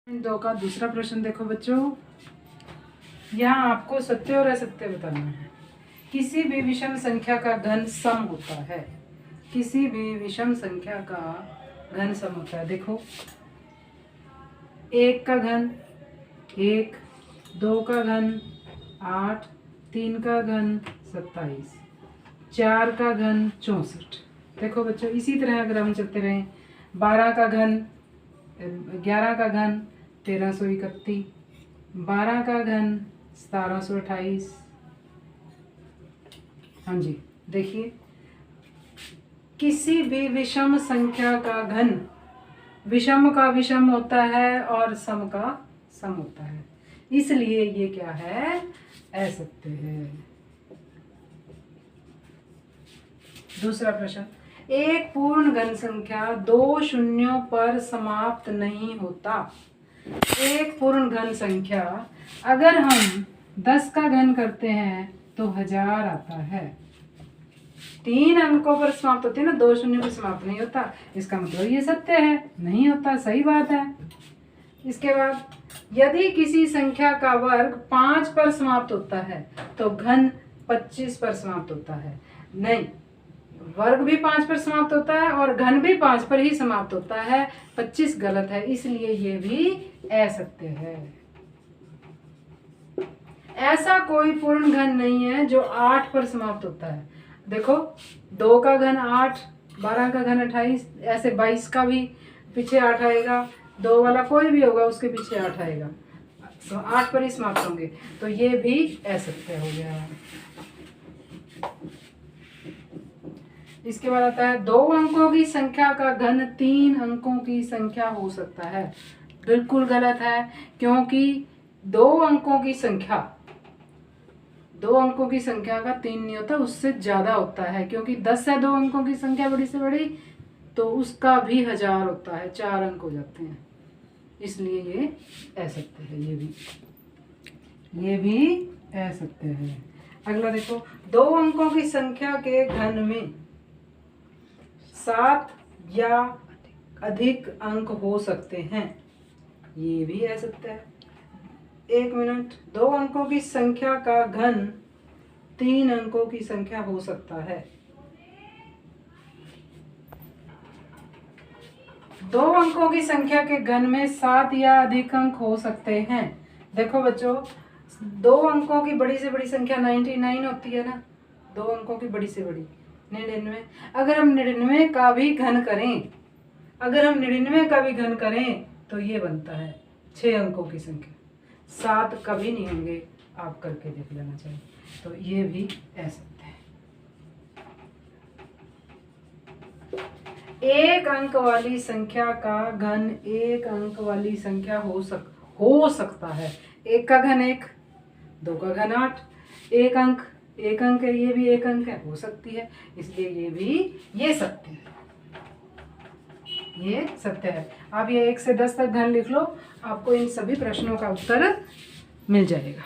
दो का दूसरा प्रश्न देखो बच्चों, यहाँ आपको सत्य और असत्य बताना है। किसी भी विषम संख्या का घन सम होता है। किसी भी विषम संख्या का घन सम होता है। देखो, एक का घन 1, 2 का घन 8, 3 का घन 27, 4 का घन 64। देखो बच्चों, इसी तरह अगर हम चलते रहें, 12 का घन 11 का घन 1331, 12 का घन 1728। हाँ जी, देखिए, किसी भी विषम संख्या का घन विषम का विषम होता है और सम का सम होता है, इसलिए ये क्या है, असत्य है। दूसरा प्रश्न, एक पूर्ण घन संख्या 2 शून्यों पर समाप्त नहीं होता। एक पूर्ण घन संख्या अगर हम 10 का घन करते हैं तो 1000 आता है। 3 अंकों पर समाप्त होती है ना, 2 शून्यों पर समाप्त नहीं होता। इसका मतलब ये सत्य है, नहीं होता, सही बात है। इसके बाद, यदि किसी संख्या का वर्ग 5 पर समाप्त होता है तो घन 25 पर समाप्त होता है। नहीं, वर्ग भी 5 पर समाप्त होता है और घन भी 5 पर ही समाप्त होता है। 25 गलत है, इसलिए ये भी असत्य है। ऐसा कोई पूर्ण घन नहीं है जो 8 पर समाप्त होता है। देखो, 2 का घन 8, 12 का घन 28, ऐसे 22 का भी पीछे 8 आएगा, 2 वाला कोई भी होगा उसके पीछे 8 आएगा, तो 8 पर ही समाप्त होंगे, तो ये भी असत्य हो गया। इसके बाद आता है, 2 अंकों की संख्या का घन 3 अंकों की संख्या हो सकता है। बिल्कुल गलत है, क्योंकि 2 अंकों की संख्या 2 अंकों की संख्या का 3 नहीं होता, उससे ज्यादा होता है, क्योंकि 10 है 2 अंकों की संख्या बड़ी से बड़ी, तो उसका भी 1000 होता है, 4 अंक हो जाते हैं, इसलिए ये असत्य है। ये भी असत्य है। अगला देखो, 2 अंकों की संख्या के घन में 7 या अधिक अंक हो सकते हैं, ये भी असत्य है। 1 मिनट, 2 अंकों की संख्या का घन 3 अंकों की संख्या हो सकता है। 2 अंकों की संख्या के घन में 7 या अधिक अंक हो सकते हैं। देखो बच्चों, 2 अंकों की बड़ी से बड़ी संख्या 99 होती है ना, 2 अंकों की बड़ी से बड़ी 99। अगर हम 99 का भी घन करें, तो ये बनता है 6 अंकों की संख्या। 7 कभी नहीं होंगे, आप करके देख लेना चाहिए, तो ये भी असत्य है। 1 अंक वाली संख्या का घन 1 अंक वाली संख्या हो सकता है। 1 का घन 1, 2 का घन 8, 1 अंक है, ये भी 1 अंक है, हो सकती है, इसलिए ये सत्य है। ये सत्य है। आप ये 1 से 10 तक घन लिख लो, आपको इन सभी प्रश्नों का उत्तर मिल जाएगा।